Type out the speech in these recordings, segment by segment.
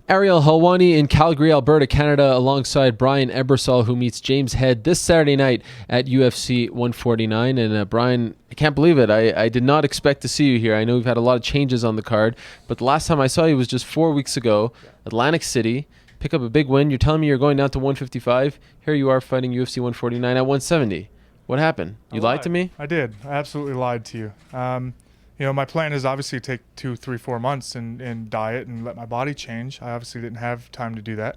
Ariel Helwani in Calgary, Alberta, Canada, alongside Brian Ebersole, who meets James Head this Saturday night at UFC 149. And Brian, I can't believe it. I did not expect to see you here. I know we've had a lot of changes on the card, but the last time I saw you was just 4 weeks ago, Atlantic City. Pick up a big win. You're telling me you're going down to 155. Here you are fighting UFC 149 at 170. What happened? You lied to me? I did. I absolutely lied to you. My plan is obviously to take 2, 3, 4 months and diet and let my body change. I obviously didn't have time to do that.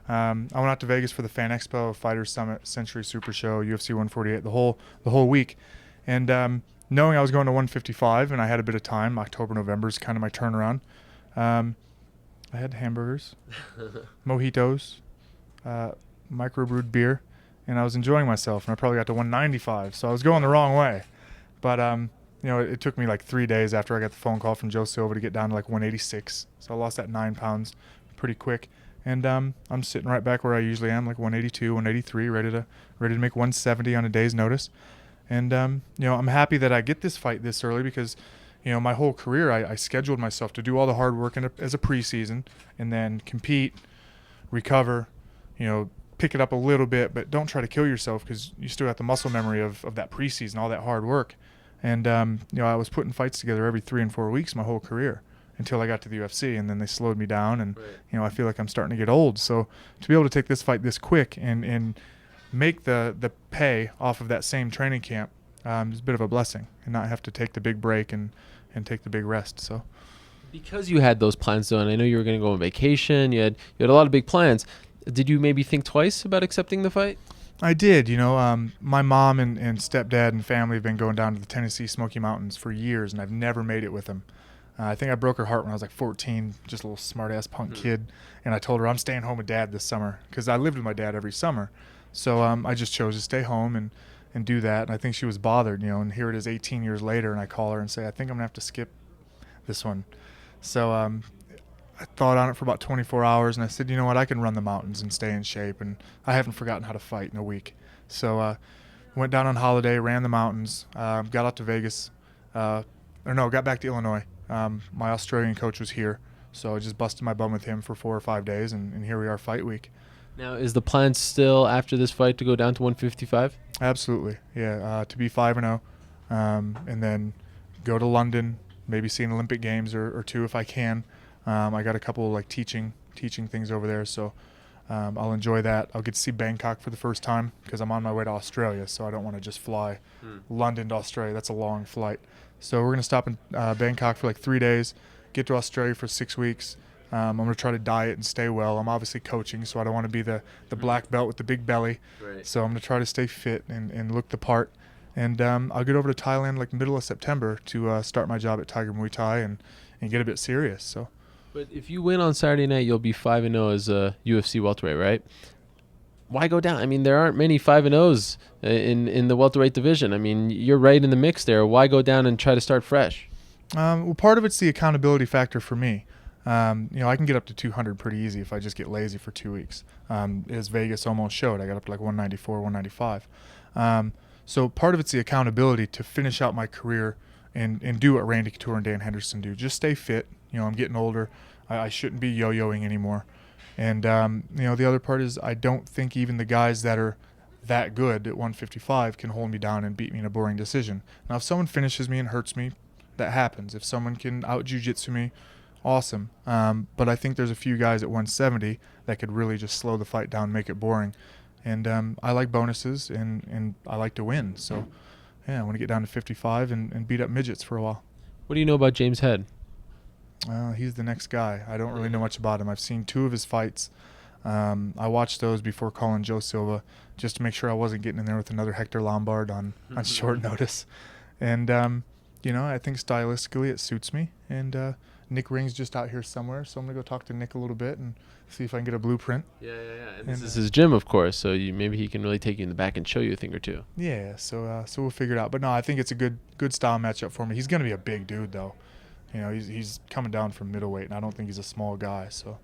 I went out to Vegas for the Fan Expo, Fighters Summit, Century Super Show, UFC 148, the whole week. And knowing I was going to 155 and I had a bit of time, October, November is kind of my turnaround. I had hamburgers, mojitos, microbrewed beer, and I was enjoying myself. And I probably got to 195, so I was going the wrong way. But it took me like 3 days after I got the phone call from Joe Silva to get down to like 186. So I lost that 9 pounds pretty quick. And I'm sitting right back where I usually am, like 182, 183, ready to make 170 on a day's notice. And I'm happy that I get this fight this early because my whole career I scheduled myself to do all the hard work as a preseason and then compete, recover, pick it up a little bit, but don't try to kill yourself because you still got the muscle memory of that preseason, all that hard work. And, I was putting fights together every 3 and 4 weeks my whole career until I got to the UFC, and then they slowed me down. And, I feel like I'm starting to get old. So to be able to take this fight this quick and make the pay off of that same training camp is a bit of a blessing and not have to take the big break and take the big rest. So because you had those plans, though, and I know you were going to go on vacation, you had a lot of big plans. Did you maybe think twice about accepting the fight? I did. My mom and stepdad and family have been going down to the Tennessee Smoky Mountains for years, and I've never made it with them. I think I broke her heart when I was like 14, just a little smart-ass punk kid, and I told her I'm staying home with Dad this summer because I lived with my dad every summer. So I just chose to stay home and do that, and I think she was bothered, and here it is 18 years later, and I call her and say, I think I'm going to have to skip this one. So I thought on it for about 24 hours, and I said, you know what, I can run the mountains and stay in shape, and I haven't forgotten how to fight in a week. So went down on holiday, ran the mountains, got out to Vegas, got back to Illinois. My Australian coach was here, so I just busted my bum with him for 4 or 5 days, and here we are fight week. Now, is the plan still after this fight to go down to 155? Absolutely, yeah, to be 5-0, and then go to London, maybe see an Olympic Games or 2 if I can. I got a couple like teaching things over there, so I'll enjoy that. I'll get to see Bangkok for the first time because I'm on my way to Australia, so I don't want to just fly London to Australia. That's a long flight. So we're going to stop in Bangkok for like 3 days, get to Australia for 6 weeks. I'm going to try to diet and stay well. I'm obviously coaching, so I don't want to be the black belt with the big belly. Right. So I'm going to try to stay fit and look the part. And I'll get over to Thailand like middle of September to start my job at Tiger Muay Thai and get a bit serious. So. But if you win on Saturday night, you'll be 5-0 as a UFC welterweight, right? Why go down? I mean, there aren't many 5-0s in the welterweight division. I mean, you're right in the mix there. Why go down and try to start fresh? Well, part of it's the accountability factor for me. I can get up to 200 pretty easy if I just get lazy for 2 weeks. As Vegas almost showed, I got up to like 194, 195. So part of it's the accountability to finish out my career and do what Randy Couture and Dan Henderson do. Just stay fit. I'm getting older. I shouldn't be yo-yoing anymore. And, the other part is I don't think even the guys that are that good at 155 can hold me down and beat me in a boring decision. Now, if someone finishes me and hurts me, that happens. If someone can out-jiu-jitsu me, awesome. But I think there's a few guys at 170 that could really just slow the fight down, make it boring. And I like bonuses, and I like to win. So, yeah, I want to get down to 55 and beat up midgets for a while. What do you know about James Head? He's the next guy. I don't really know much about him. I've seen 2 of his fights. I watched those before calling Joe Silva just to make sure I wasn't getting in there with another Hector Lombard on short notice. And, I think stylistically it suits me. And Nick Ring's just out here somewhere, so I'm going to go talk to Nick a little bit and see if I can get a blueprint. Yeah. And this is his gym, of course, so maybe he can really take you in the back and show you a thing or two. Yeah, so we'll figure it out. But, no, I think it's a good style matchup for me. He's going to be a big dude, though. He's coming down from middleweight, and I don't think he's a small guy. So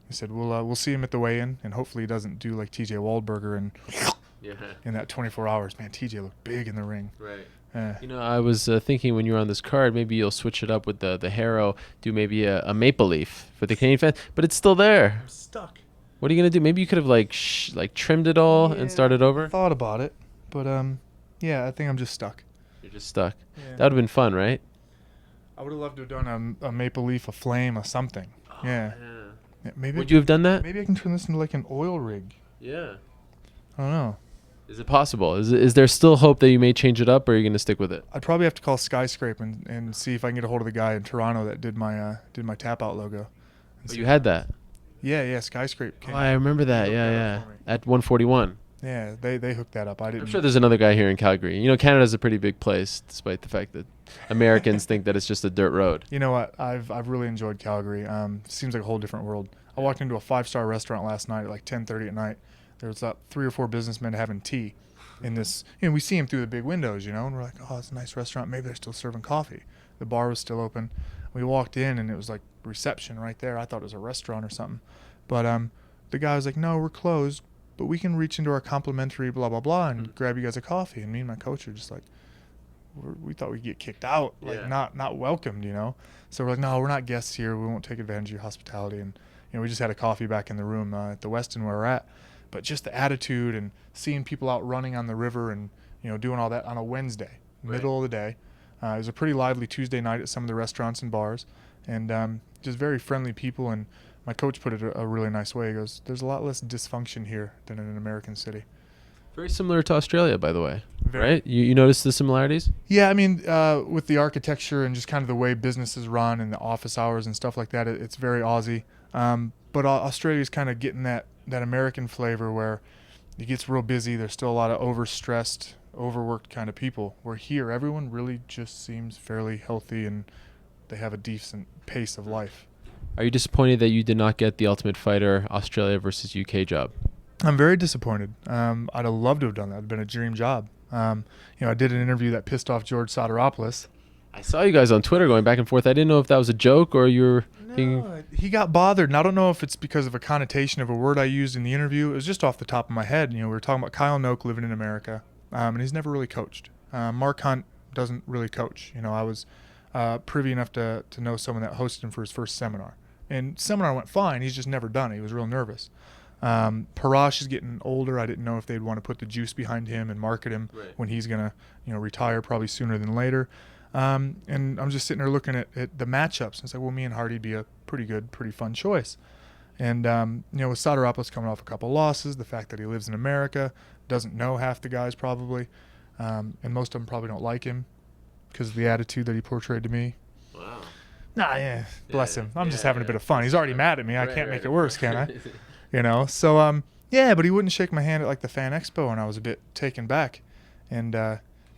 I said we'll see him at the weigh-in, and hopefully he doesn't do like TJ Waldberger in that 24 hours. Man, TJ looked big in the ring. Right. Yeah. You know, I was thinking when you were on this card, maybe you'll switch it up with the Harrow, do maybe a maple leaf for the Canadian fans, but it's still there. I'm stuck. What are you gonna do? Maybe you could have like trimmed it all and started over. Thought about it, but yeah, I think I'm just stuck. You're just stuck. Yeah. That would have been fun, right? I would have loved to have done a maple leaf, a flame, or something. Yeah. Yeah, maybe Would you have done that? maybe I can turn this into like an oil rig. Yeah. I don't know. Is it possible? Is there still hope that you may change it up, or are you gonna stick with it? I'd probably have to call Skyscraper and see if I can get a hold of the guy in Toronto that did my tap out logo. Oh, you had that. Yeah, Skyscraper. Oh, I remember that. hooked Yeah, that yeah. up for me. At 141. Yeah, they hooked that up. I didn't. I'm sure there's another guy here in Calgary. You know, Canada's a pretty big place, despite the fact that Americans think that it's just a dirt road. You know what? I've really enjoyed Calgary. Seems like a whole different world. I walked into a 5-star restaurant last night at like 10:30 at night. There was 3 or 4 businessmen having tea in this. You know, we see them through the big windows, and we're like, oh, it's a nice restaurant. Maybe they're still serving coffee. The bar was still open. We walked in and it was like reception right there. I thought it was a restaurant or something, but the guy was like, no, we're closed, but we can reach into our complimentary blah blah blah and grab you guys a coffee. And me and my coach are just like, we thought we'd get kicked out, like not welcomed, So we're like, no, we're not guests here. We won't take advantage of your hospitality. And we just had a coffee back in the room at the Westin where we're at. But just the attitude and seeing people out running on the river and doing all that on a Wednesday, middle of the day. It was a pretty lively Tuesday night at some of the restaurants and bars, and just very friendly people. And my coach put it a really nice way. He goes, "There's a lot less dysfunction here than in an American city." Very similar to Australia, by the way. Very. Right? You notice the similarities? Yeah, I mean, with the architecture and just kind of the way businesses run and the office hours and stuff like that, it's very Aussie. But Australia's kind of getting that American flavor where it gets real busy. There's still a lot of overstressed, overworked kind of people. Where here, everyone really just seems fairly healthy and they have a decent pace of life. Are you disappointed that you did not get the Ultimate Fighter Australia versus UK job? I'm very disappointed. I'd have loved to have done that. It'd been a dream job. I did an interview that pissed off George Soteropoulos. I saw you guys on Twitter going back and forth. I didn't know if that was a joke or you were being... No, he got bothered, and I don't know if it's because of a connotation of a word I used in the interview. It was just off the top of my head. We were talking about Kyle Noke living in America, and he's never really coached. Mark Hunt doesn't really coach. I was privy enough to know someone that hosted him for his first seminar. And seminar went fine. He's just never done it. He was real nervous. Parash is getting older. I didn't know if they'd want to put the juice behind him and market him when he's going to retire probably sooner than later. And I'm just sitting there looking at the matchups. And it's like, well, me and Hardy'd be a pretty good, pretty fun choice. And, with Soteropoulos coming off a couple losses, the fact that he lives in America, doesn't know half the guys probably, and most of them probably don't like him because of the attitude that he portrayed to me. Wow. Nah, yeah, bless him. I'm just having a bit of fun. He's already mad at me. I can't make it worse, can I? So, yeah, but he wouldn't shake my hand at like the Fan Expo, and I was a bit taken back. And,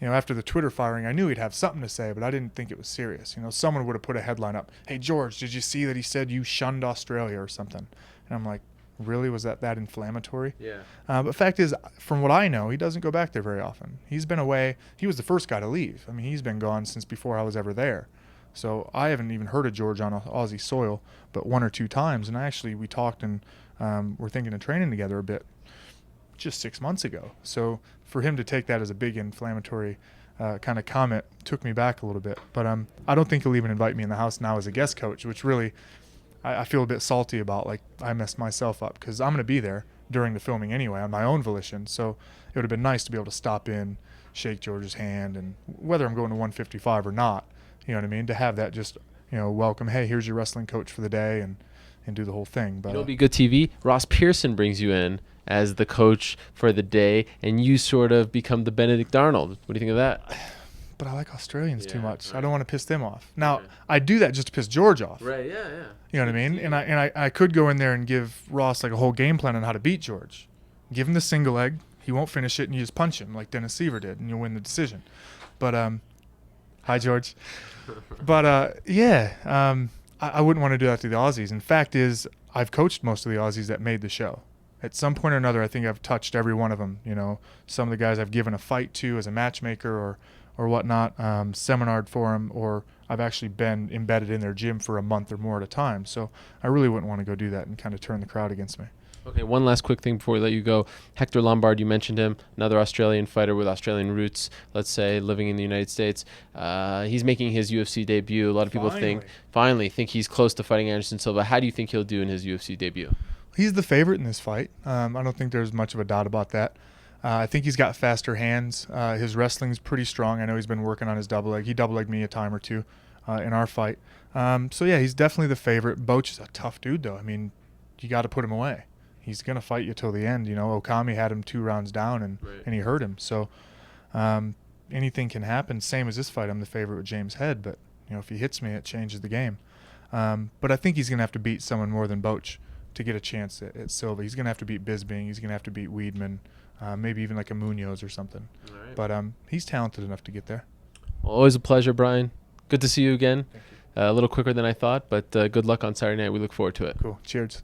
after the Twitter firing, I knew he'd have something to say, but I didn't think it was serious. Someone would have put a headline up, "Hey, George, did you see that he said you shunned Australia or something?" And I'm like, really? Was that inflammatory? Yeah. But fact is, from what I know, he doesn't go back there very often. He's been away. He was the first guy to leave. I mean, he's been gone since before I was ever there. So I haven't even heard of George on Aussie soil but 1 or 2 times. And we talked and we're thinking of training together a bit just 6 months ago. So for him to take that as a big inflammatory kind of comment took me back a little bit. But I don't think he'll even invite me in the house now as a guest coach, which really I feel a bit salty about. Like, I messed myself up because I'm going to be there during the filming anyway on my own volition. So it would have been nice to be able to stop in, shake George's hand, and whether I'm going to 155 or not, you know what I mean, to have that just, welcome, hey, here's your wrestling coach for the day, and do the whole thing. But it'll be good TV. Ross Pearson brings you in as the coach for the day, and you sort of become the Benedict Arnold. What do you think of that? But I like Australians too much. Right. I don't want to piss them off. Now, I do that just to piss George off. Right, yeah. You know what I mean? And I could go in there and give Ross like a whole game plan on how to beat George. Give him the single leg. He won't finish it, and you just punch him like Dennis Seaver did, and you'll win the decision. But hi, George. But I wouldn't want to do that to the Aussies. And fact is, I've coached most of the Aussies that made the show. At some point or another, I think I've touched every one of them. Some of the guys I've given a fight to as a matchmaker or whatnot, seminared for them, or I've actually been embedded in their gym for a month or more at a time. So I really wouldn't want to go do that and kind of turn the crowd against me. Okay, one last quick thing before we let you go. Hector Lombard, you mentioned him, another Australian fighter with Australian roots, let's say, living in the United States. He's making his UFC debut. A lot of people finally think he's close to fighting Anderson Silva. How do you think he'll do in his UFC debut? He's the favorite in this fight. I don't think there's much of a doubt about that. I think he's got faster hands. His wrestling's pretty strong. I know he's been working on his double leg. He double legged me a time or two in our fight. So, yeah, he's definitely the favorite. Boach is a tough dude, though. I mean, you got to put him away. He's going to fight you till the end. You know, Okami had him 2 rounds down, and he hurt him. So anything can happen. Same as this fight, I'm the favorite with James Head. But, you know, if he hits me, it changes the game. But I think he's going to have to beat someone more than Boach to get a chance at Silva. He's going to have to beat Bisping. He's going to have to beat Weidman, maybe even like a Munoz or something. Right. But he's talented enough to get there. Well, always a pleasure, Brian. Good to see you again. A little quicker than I thought, but good luck on Saturday night. We look forward to it. Cool. Cheers.